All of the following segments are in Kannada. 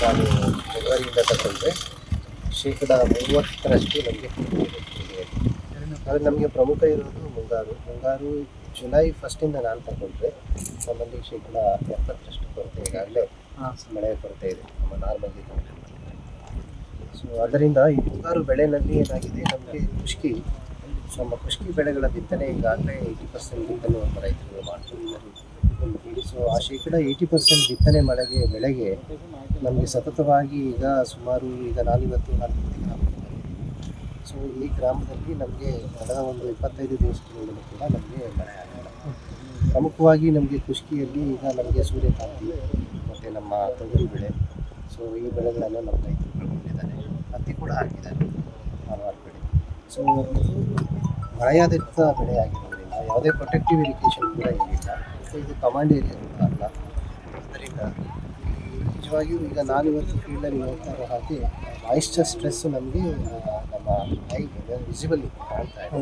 ನಾವು ಜನವರಿಯಿಂದ ತಗೊಂಡ್ರೆ 30% ನಮಗೆ ಆದರೆ ನಮಗೆ ಪ್ರಮುಖ ಇರೋದು ಮುಂಗಾರು ಜುಲೈ ಫಸ್ಟಿಂದ ನಾನು ತಗೊಂಡ್ರೆ ನಮ್ಮಲ್ಲಿ 70% ಕೊರತೆ ಈಗಾಗಲೇ ಮಳೆ ಕೊರತೆ ಇದೆ ನಮ್ಮ ನಾರ್ಮಲ್ಲಿ. ಸೊ ಅದರಿಂದ ಈ ಮುಂಗಾರು ಬೆಳೆನಲ್ಲಿ ಏನಾಗಿದೆ, ನಮಗೆ ನಮ್ಮ ಖುಷ್ಕಿ ಬೆಳೆಗಳ ಬಿತ್ತನೆ ಈಗಾಗಲೇ 80% ಬಿತ್ತನೆ ರೈತರು ಮಾಡ್ತಿದ್ದಾರೆ. ಸೊ ಆ 80% ಬಿತ್ತನೆ ಬೆಳೆಗೆ ನಮಗೆ ಸತತವಾಗಿ ಈಗ ಸುಮಾರು ನಾನಿವತ್ತು 4 ದಿನ. ಸೊ ಈ ಗ್ರಾಮದಲ್ಲಿ ನಮಗೆ ಕಳೆದ ಒಂದು 25 ದಿವಸಗಳಿಂದಲೂ ಕೂಡ ನಮಗೆ ಮಳೆ ಆಗಿಲ್ಲ. ಪ್ರಮುಖವಾಗಿ ನಮಗೆ ಖುಷ್ಕಿಯಲ್ಲಿ ಈಗ ನಮಗೆ ಸೂರ್ಯಕಾಂತಿ ಮತ್ತು ನಮ್ಮ ತೊಗರಿ ಬೆಳೆ, ಸೊ ಈ ಬೆಳೆಗಳನ್ನು ನಮ್ಮ ರೈತರು ಬೆಳ್ಕೊಂಡಿದ್ದಾರೆ. ಹತ್ತಿ ಕೂಡ ಹಾಕಿದ್ದಾರೆ ಹಲವಾರು ಕಡೆ. ಸೊ ಮಳೆಯಾಧಾರಿತ ಬೆಳೆ ಆಗಿರೋದ್ರಿಂದ ಯಾವುದೇ ಪ್ರೊಟೆಕ್ಟಿವ್ ಇರಿಗೇಷನ್ ಕೂಡ ಏನಿಲ್ಲ. ಸೊ ಇದು ಕಮಾಂಡ್ ಏರಿಯಾ ಕೂಡ ಅಲ್ಲ. ಆದ್ದರಿಂದ ನಿಜವಾಗಿಯೂ ಈಗ ನಾನಿವತ್ತು ಫೀಲ್ಡಲ್ಲಿ ನೋಡ್ತಾ ಇರೋ ಹಾಗೆ ಮಾಯಿಶ್ಚರ್ ಸ್ಟ್ರೆಸ್ಸು ನಮಗೆ ನಮ್ಮ ಐಗೆ ವಿಸಿಬಲಿ ಕಾಣ್ತಾ ಇದೆ.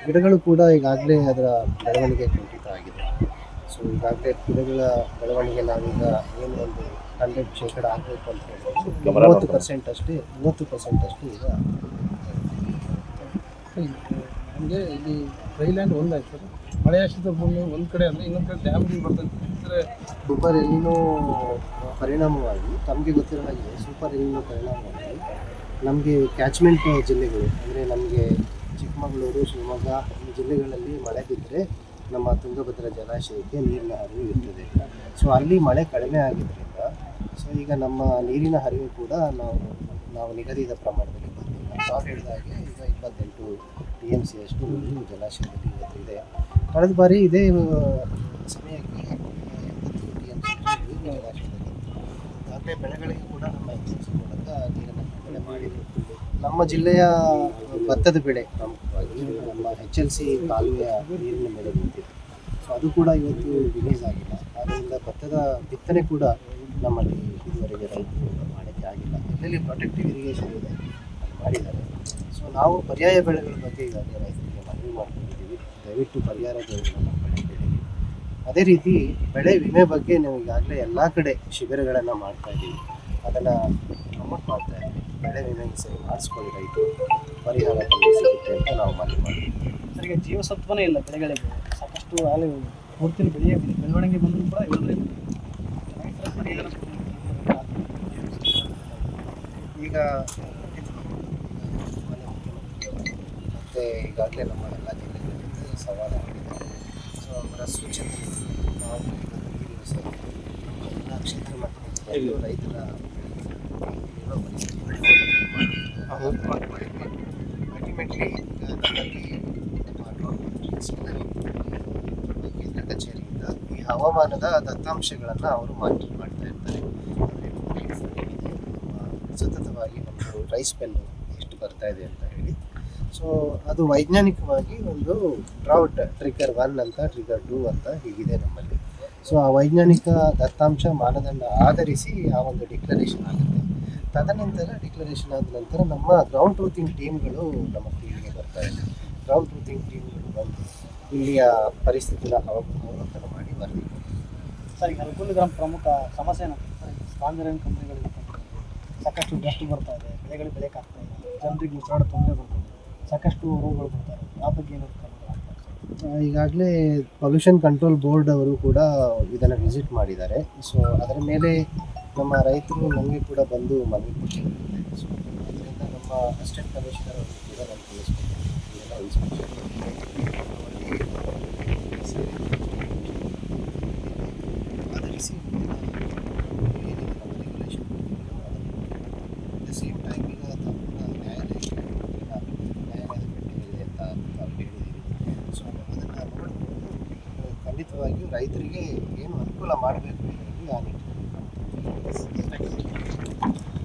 ಗಿಡಗಳು ಕೂಡ ಈಗಾಗಲೇ ಅದರ ಬೆಳವಣಿಗೆ ಕುಂಠಿತ ಆಗಿದೆ. ಸೊ ಈಗಾಗಲೇ ಗಿಡಗಳ ಬೆಳವಣಿಗೆ ನಾವೀಗ ಏನು ಒಂದು 100% ಆಗಬೇಕು ಅಂತ ಹೇಳಿದ್ರೆ 30% ಅಷ್ಟೇ ಈಗ. ನಮಗೆ ಇಲ್ಲಿ ಡ್ರೈಲ್ಯಾಂಡ್ ಒಂದಾಯ್ತು ಸರ್, ಮಳೆ ಆಶ್ರಿತ ಭೂಮಿ ಒಂದು ಕಡೆ ಅಂದರೆ ಇನ್ನೊಂದು ಕಡೆ ಡ್ಯಾಮ್ಗಳು ಬರ್ತದೆ. ಅಂದರೆ ಸೂಪರ್ ಎಲ್ನಿನೋ ಪರಿಣಾಮವಾಗಿ ತಮಗೆ ಗೊತ್ತಿರೋ ಹಾಗೆ ಸೂಪರ್ ಎಲ್ನಿನೋ ಪರಿಣಾಮವಾಗಿ ನಮಗೆ ಕ್ಯಾಚ್ಮೆಂಟ್ ಜಿಲ್ಲೆಗಳು ಅಂದರೆ ನಮಗೆ ಚಿಕ್ಕಮಗಳೂರು, ಶಿವಮೊಗ್ಗ ಈ ಜಿಲ್ಲೆಗಳಲ್ಲಿ ಮಳೆ ಬಿದ್ದರೆ ನಮ್ಮ ತುಂಗಭದ್ರಾ ಜಲಾಶಯಕ್ಕೆ ನೀರಿನ ಹರಿವು ಇರ್ತದೆ. ಸೊ ಅಲ್ಲಿ ಮಳೆ ಕಡಿಮೆ ಆಗಿದ್ದರಿಂದ ಸೊ ಈಗ ನಮ್ಮ ನೀರಿನ ಹರಿವು ಕೂಡ ನಾವು ನಿಗದಿತ ಪ್ರಮಾಣದಲ್ಲಿ ಬಂದಿಲ್ಲ. ನಾವು ಹೇಳಿದ ಹಾಗೆ ಈಗ 28 TMC ಅಷ್ಟು ನೀರು ಜಲಾಶಯದಲ್ಲಿ ಇವತ್ತು ಇದೆ. ಕಳೆದ ಬಾರಿ ಇದೇ ಸಮಯಕ್ಕೆ 80 TMC ನೀರು ಜಲಾಶಯದಲ್ಲಿ. ಈಗಾಗಲೇ ಬೆಳೆಗಳಿಗೆ ಕೂಡ ನಮ್ಮ HLC ಮೂಲಕ ನೀರನ್ನು ಬಿಡುಗಡೆ ಮಾಡಿದರು. ನಮ್ಮ ಜಿಲ್ಲೆಯ ಭತ್ತದ ಬೆಳೆ ಪ್ರಮುಖವಾಗಿ ನಮ್ಮ HLC ಕಾಲುವೆಯ ನೀರಿನ ಮೇಲೆ ನಿಂತಿದೆ. ಸೊ ಅದು ಕೂಡ ಇವತ್ತು ರಿಲೀಸ್ ಆಗಿಲ್ಲ. ಆದ್ದರಿಂದ ಭತ್ತದ ಬಿತ್ತನೆ ಕೂಡ ನಮ್ಮಲ್ಲಿ ಇದುವರೆಗೆ ರೈತರು ಮಾಡೋಕ್ಕೆ ಆಗಿಲ್ಲ. ಎಲ್ಲೆಲ್ಲಿ ಪ್ರೊಟೆಕ್ಟಿವ್ ಇರಿಗೇಷನ್ ಇದೆ ಅಲ್ಲಿ ಮಾಡಿದ್ದಾರೆ. ಸೊ ನಾವು ಪರ್ಯಾಯ ಬೆಳೆಗಳ ಬಗ್ಗೆ ಈಗಾಗಲೇ ರೈತರಿಗೆ ಮನವಿ ಮಾಡ್ಕೊಂಡಿದ್ದೀವಿ. ದಯವಿಟ್ಟು ಪರ್ಯಾಯ ಬೆಳೆಗಳನ್ನು ಬೆಳೀರಿ. ಅದೇ ರೀತಿ ಬೆಳೆ ವಿಮೆ ಬಗ್ಗೆ ನಾವು ಈಗಾಗಲೇ ಎಲ್ಲ ಕಡೆ ಶಿಬಿರಗಳನ್ನು ಮಾಡ್ತಾಯಿದ್ದೀವಿ. ಅದನ್ನು ಪ್ರಮೋಟ್ ಮಾಡ್ತಾ ಇದ್ದೀವಿ. ಬೆಳೆ ವಿಮೆ ಸರಿ ಮಾಡಿಸ್ಕೊಳ್ಳಿ, ರೈತರು ಪರಿಹಾರ ಸಿಗುತ್ತೆ ಅಂತ ನಾವು ಮನವಿ ಮಾಡ್ತೀವಿ. ಸರಿಗೆ ಜೀವಸತ್ವನೇ ಇಲ್ಲ ಬೆಳೆಗಳಿಗೆ. ಸಾಕಷ್ಟು ಹಾಲು ಪೂರ್ತಿ ಬೆಳವಣಿಗೆ ಬಂದರೂ ಕೂಡ ಈಗ ಮತ್ತು ಈಗಾಗಲೇ ನಮ್ಮ ಎಲ್ಲ ಜಿಲ್ಲೆಗಳಲ್ಲಿ ಸವಾಲಾಗಿದೆ. ಸೊ ಅವರ ಸೂಚನೆ ನಾವು ಎಲ್ಲ ಕ್ಷೇತ್ರ ಮಟ್ಟದಲ್ಲಿ ರೈತರ ಅಲ್ಟಿಮೇಟ್ಲಿ ನಮ್ಮಲ್ಲಿ ಕೇಂದ್ರ ಕಚೇರಿಯಿಂದ ಈ ಹವಾಮಾನದ ದತ್ತಾಂಶಗಳನ್ನು ಅವರು ಮಾನಿಟರ್ ಮಾಡ್ತಾ ಇರ್ತಾರೆ. ಸತತವಾಗಿ ನಮ್ಮದು ರೈಸ್ ಪೆನ್ನು ಎಷ್ಟು ಬರ್ತಾ ಇದೆ ಅಂತ ಹೇಳಿ. ಸೊ ಅದು ವೈಜ್ಞಾನಿಕವಾಗಿ ಒಂದು ಡ್ರೌಟ್ ಟ್ರಿಗರ್ 1 ಅಂತ, ಟ್ರಿಗರ್ 2 ಅಂತ ಹೀಗಿದೆ ನಮ್ಮಲ್ಲಿ. ಸೊ ಆ ವೈಜ್ಞಾನಿಕ ದತ್ತಾಂಶ ಮಾನದಂಡ ಆಧರಿಸಿ ಆ ಒಂದು ಡಿಕ್ಲರೇಷನ್ ಆಗುತ್ತೆ. ತದನಂತರ ಡಿಕ್ಲರೇಷನ್ ಆದ ನಂತರ ನಮ್ಮ ಗ್ರೌಂಡ್ ಟ್ರೂತಿಂಗ್ ಟೀಮ್ಗಳು ನಮ್ಮ ಫೀಲ್ಡ್ಗೆ ಬರ್ತಾ ಇದೆ. ಗ್ರೌಂಡ್ ಟ್ರೂತಿಂಗ್ ಟೀಮ್ಗಳು ಬಂದು ಇಲ್ಲಿಯ ಪರಿಸ್ಥಿತಿನ ಅವಲೋಕನ ಮಾಡಿ ವರದಿ. ಸರ್, ಈಗ ಅನುಕೂಲ ಗ್ರಾಮ ಪ್ರಮುಖ ಸಮಸ್ಯೆ ಏನಾಗ್ತದೆ? ಸ್ಪಾನ್ಸರ್ ಕಂಪ್ನಿಗಳು ಸಾಕಷ್ಟು ಡಸ್ಟ್ ಬರ್ತಾ ಇದೆ, ಬೆಳೆಗಳಿಗೆ ಬೆಳೆಯೋಕ್ಕಾಗ್ತಾ ಇದೆ, ಜನರಿಗೆ ಉಸಿರಾಡ ತೊಂದರೆ ಬರ್ತದೆ, ಸಾಕಷ್ಟು ರೋಗಗಳು ಬರ್ತಾರೆ. ಆ ಬಗ್ಗೆ ಏನಾದ್ರು ಈಗಾಗಲೇ ಪೊಲ್ಯೂಷನ್ ಕಂಟ್ರೋಲ್ ಬೋರ್ಡ್ ಅವರು ಕೂಡ ಇದನ್ನು ವಿಸಿಟ್ ಮಾಡಿದ್ದಾರೆ. ಸೊ ಅದರ ಮೇಲೆ ನಮ್ಮ ರೈತರು ನಮಗೆ ಕೂಡ ಬಂದು ಮನವಿ ಕೊಟ್ಟಿದ್ದಾರೆ. ಸೊ ಅದರಿಂದ ನಮ್ಮ ಅಸಿಸ್ಟೆಂಟ್ ಕಮಿಷನರ್ ಅವರು ಕೂಡ ನಾನು ತಿಳಿಸ್ಕೊಟ್ಟಿದ್ದಾರೆ. ಇದೆಲ್ಲ ಇನ್ಸ್ಪೆಕ್ಷನ್ ಆಧರಿಸಿ ಏನಿದೆ ನಮ್ಮ regulation at the same time ಈಗ ನ್ಯಾಯಾಲಯದ ಪೆಟ್ಟಿಗಿದೆ ಅಂತ ನಾವು ಹೇಳಿದ್ದೀವಿ. ಸೊ ಅದನ್ನು ನೋಡಿಕೊಂಡು ಖಂಡಿತವಾಗಿಯೂ ರೈತರಿಗೆ ಏನು ಅನುಕೂಲ ಮಾಡಬೇಕು ಇದರಲ್ಲಿ ಆ ನಿಟ್ಟಿನಲ್ಲಿ